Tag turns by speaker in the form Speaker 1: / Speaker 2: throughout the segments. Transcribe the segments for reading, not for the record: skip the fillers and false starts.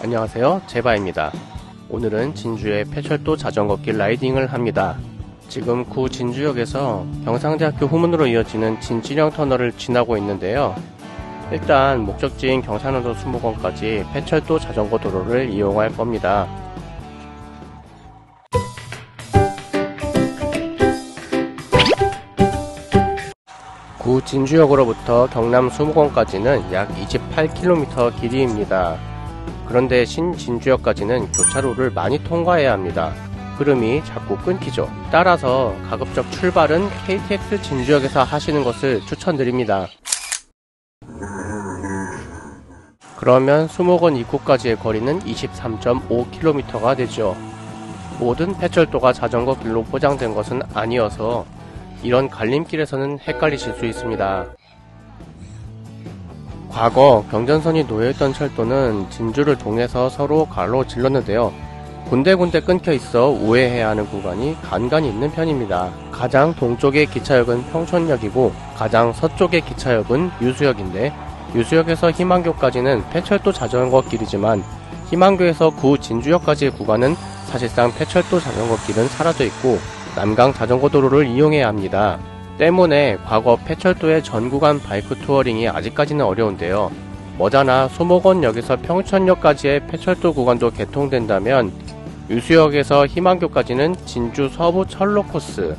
Speaker 1: 안녕하세요, 제바입니다. 오늘은 진주의 폐철도 자전거길 라이딩을 합니다. 지금 구 진주역에서 경상대학교 후문으로 이어지는 진진영 터널을 지나고 있는데요. 일단 목적지인 경산호도 수목원까지 폐철도 자전거 도로를 이용할 겁니다. 구 진주역으로부터 경남 수목원까지는 약 28km 길이입니다. 그런데 신진주역까지는 교차로를 많이 통과해야 합니다. 흐름이 자꾸 끊기죠. 따라서 가급적 출발은 KTX 진주역에서 하시는 것을 추천드립니다. 그러면 수목원 입구까지의 거리는 23.5km가 되죠. 모든 폐철도가 자전거 길로 포장된 것은 아니어서 이런 갈림길에서는 헷갈리실 수 있습니다. 과거 경전선이 놓여있던 철도는 진주를 통해서 서로 가로질렀는데요. 군데군데 끊겨 있어 우회해야 하는 구간이 간간히 있는 편입니다. 가장 동쪽의 기차역은 평촌역이고 가장 서쪽의 기차역은 유수역인데, 유수역에서 희망교까지는 폐철도 자전거 길이지만 희망교에서 구 진주역까지의 구간은 사실상 폐철도 자전거 길은 사라져 있고 남강 자전거 도로를 이용해야 합니다. 때문에 과거 폐철도의 전 구간 바이크 투어링이 아직까지는 어려운데요. 머지않아 수목원역에서 평촌역까지의 폐철도 구간도 개통된다면 유수역에서 희망교까지는 진주 서부 철로 코스,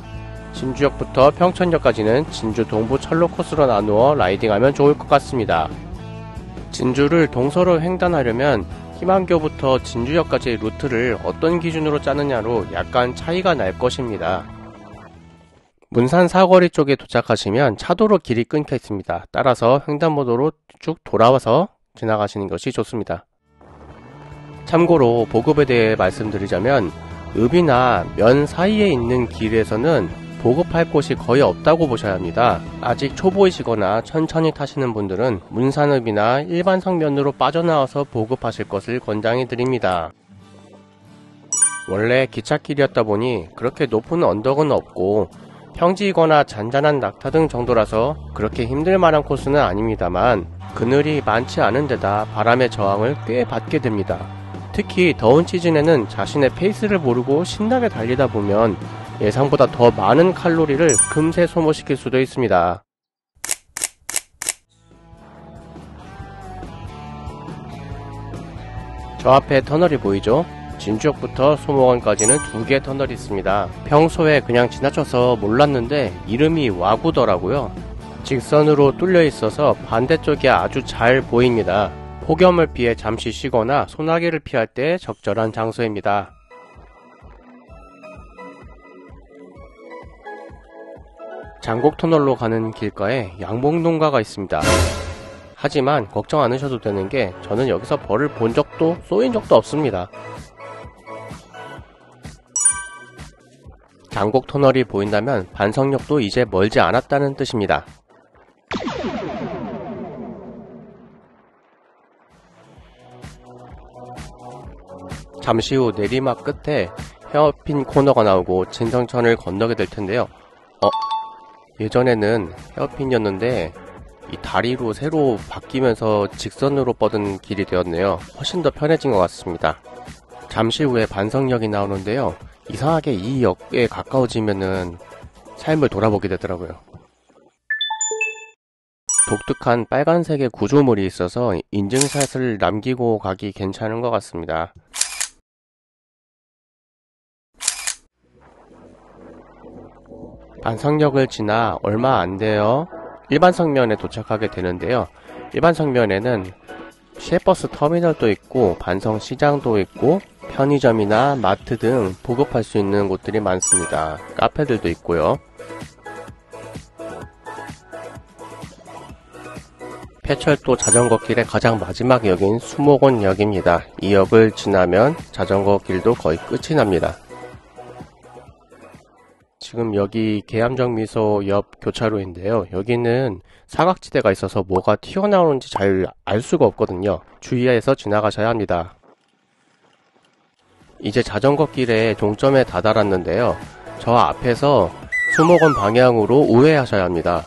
Speaker 1: 진주역부터 평촌역까지는 진주 동부 철로 코스로 나누어 라이딩하면 좋을 것 같습니다. 진주를 동서로 횡단하려면 희망교부터 진주역까지의 루트를 어떤 기준으로 짜느냐로 약간 차이가 날 것입니다. 문산 사거리 쪽에 도착하시면 차도로 길이 끊겨 있습니다. 따라서 횡단보도로 쭉 돌아와서 지나가시는 것이 좋습니다. 참고로 보급에 대해 말씀드리자면 읍이나 면 사이에 있는 길에서는 보급할 곳이 거의 없다고 보셔야 합니다. 아직 초보이시거나 천천히 타시는 분들은 문산읍이나 일반성면으로 빠져나와서 보급하실 것을 권장해 드립니다. 원래 기찻길이었다 보니 그렇게 높은 언덕은 없고 평지이거나 잔잔한 낙타 등 정도라서 그렇게 힘들만한 코스는 아닙니다만 그늘이 많지 않은 데다 바람의 저항을 꽤 받게 됩니다. 특히 더운 시즌에는 자신의 페이스를 모르고 신나게 달리다 보면 예상보다 더 많은 칼로리를 금세 소모시킬 수도 있습니다. 저 앞에 터널이 보이죠? 진주역부터 수목원까지는 2개의 터널이 있습니다. 평소에 그냥 지나쳐서 몰랐는데 이름이 와구더라고요. 직선으로 뚫려 있어서 반대쪽이 아주 잘 보입니다. 폭염을 피해 잠시 쉬거나 소나기를 피할 때 적절한 장소입니다. 장곡터널로 가는 길가에 양봉농가가 있습니다. 하지만 걱정 않으셔도 되는 게 저는 여기서 벌을 본 적도 쏘인 적도 없습니다. 장곡터널이 보인다면 반성역도 이제 멀지 않았다는 뜻입니다. 잠시 후 내리막 끝에 헤어핀 코너가 나오고 진성천을 건너게 될 텐데요. 예전에는 헤어핀이었는데 이 다리로 새로 바뀌면서 직선으로 뻗은 길이 되었네요. 훨씬 더 편해진 것 같습니다. 잠시 후에 반성역이 나오는데요. 이상하게 이 역에 가까워지면은 삶을 돌아보게 되더라고요. 독특한 빨간색의 구조물이 있어서 인증샷을 남기고 가기 괜찮은 것 같습니다. 반성역을 지나 얼마 안 되어 일반성면에 도착하게 되는데요. 일반성면에는 시외버스 터미널도 있고 반성시장도 있고 편의점이나 마트 등 보급할 수 있는 곳들이 많습니다. 카페들도 있고요. 폐철도 자전거길의 가장 마지막 역인 수목원역입니다. 이 역을 지나면 자전거 길도 거의 끝이 납니다. 지금 여기 계암정미소 옆 교차로인데요. 여기는 사각지대가 있어서 뭐가 튀어나오는지 잘 알 수가 없거든요. 주의해서 지나가셔야 합니다. 이제 자전거 길의 종점에 다다랐는데요. 저 앞에서 수목원 방향으로 우회하셔야 합니다.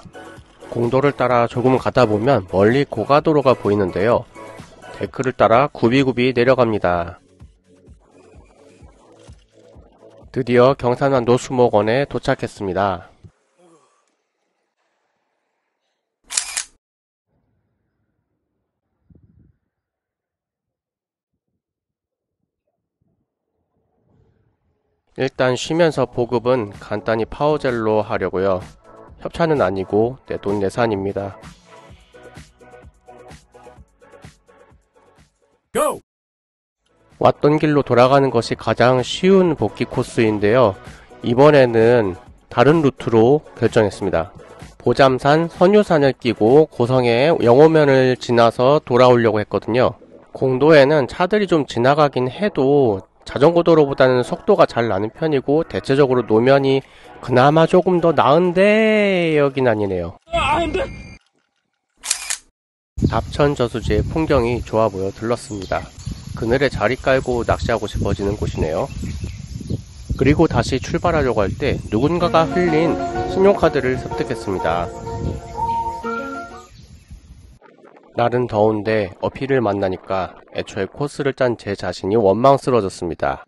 Speaker 1: 공도를 따라 조금 가다 보면 멀리 고가도로가 보이는데요. 데크를 따라 굽이굽이 내려갑니다. 드디어 경산환 노수목원에 도착했습니다. 일단 쉬면서 보급은 간단히 파워젤로 하려고요. 협찬은 아니고 내돈내산입니다.
Speaker 2: Go!
Speaker 1: 왔던 길로 돌아가는 것이 가장 쉬운 복귀 코스인데요. 이번에는 다른 루트로 결정했습니다. 보잠산, 선유산을 끼고 고성의 영호면을 지나서 돌아오려고 했거든요. 공도에는 차들이 좀 지나가긴 해도 자전거 도로보다는 속도가 잘 나는 편이고 대체적으로 노면이 그나마 조금 더 나은데 여긴 아니네요. 답천 저수지의 풍경이 좋아 보여 들렀습니다. 그늘에 자리 깔고 낚시하고 싶어지는 곳이네요. 그리고 다시 출발하려고 할 때 누군가가 흘린 신용카드를 습득했습니다. 날은 더운데 어필을 만나니까 애초에 코스를 짠 제 자신이 원망스러워졌습니다.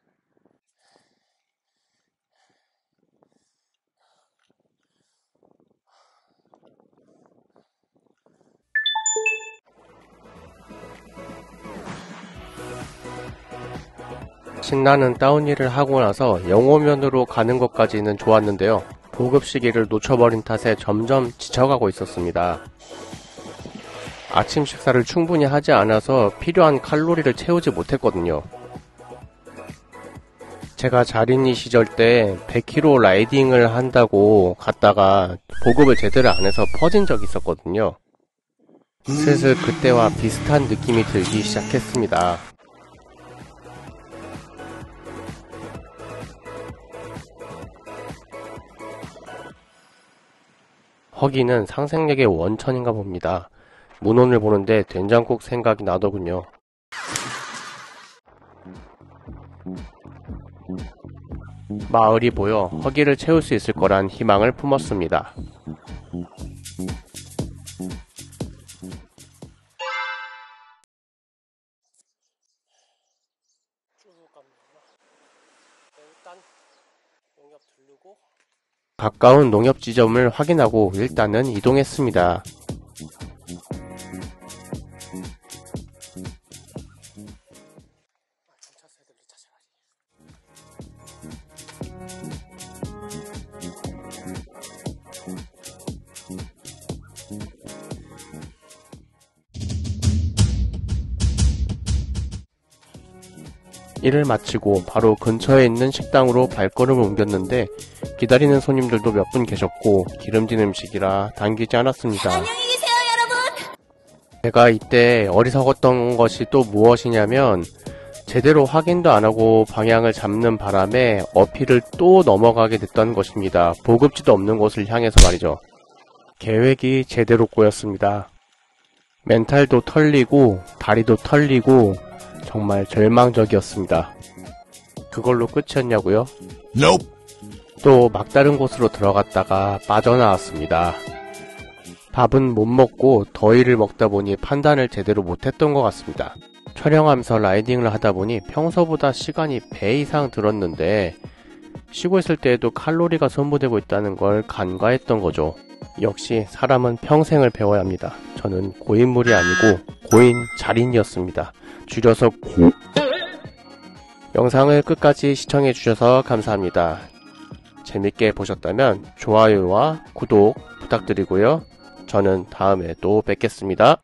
Speaker 1: 신나는 다운힐을 하고 나서 영호면으로 가는 것까지는 좋았는데요. 보급 시기를 놓쳐버린 탓에 점점 지쳐가고 있었습니다. 아침 식사를 충분히 하지 않아서 필요한 칼로리를 채우지 못했거든요. 제가 자린이 시절 때 100km 라이딩을 한다고 갔다가 보급을 제대로 안 해서 퍼진 적이 있었거든요. 슬슬 그때와 비슷한 느낌이 들기 시작했습니다. 허기는 상생력의 원천인가 봅니다. 문혼을 보는데 된장국 생각이 나더군요. 마을이 보여 허기를 채울 수 있을 거란 희망을 품었습니다. 가까운 농협 지점을 확인하고 일단은 이동했습니다. 일을 마치고 바로 근처에 있는 식당으로 발걸음을 옮겼는데 기다리는 손님들도 몇 분 계셨고 기름진 음식이라 당기지 않았습니다.
Speaker 3: 안녕히 계세요, 여러분!
Speaker 1: 제가 이때 어리석었던 것이 또 무엇이냐면 제대로 확인도 안하고 방향을 잡는 바람에 어필을 또 넘어가게 됐던 것입니다. 보급지도 없는 곳을 향해서 말이죠. 계획이 제대로 꼬였습니다. 멘탈도 털리고 다리도 털리고 정말 절망적이었습니다. 그걸로 끝이었냐고요?
Speaker 2: Nope.
Speaker 1: 또 막다른 곳으로 들어갔다가 빠져나왔습니다. 밥은 못 먹고 더위를 먹다 보니 판단을 제대로 못했던 것 같습니다. 촬영하면서 라이딩을 하다 보니 평소보다 시간이 배 이상 들었는데 쉬고 있을 때에도 칼로리가 소모되고 있다는 걸 간과했던 거죠. 역시 사람은 평생을 배워야 합니다. 저는 고인물이 아니고 고인 자린이었습니다. 줄여서 고. 영상을 끝까지 시청해주셔서 감사합니다. 재밌게 보셨다면 좋아요와 구독 부탁드리고요. 저는 다음에 또 뵙겠습니다.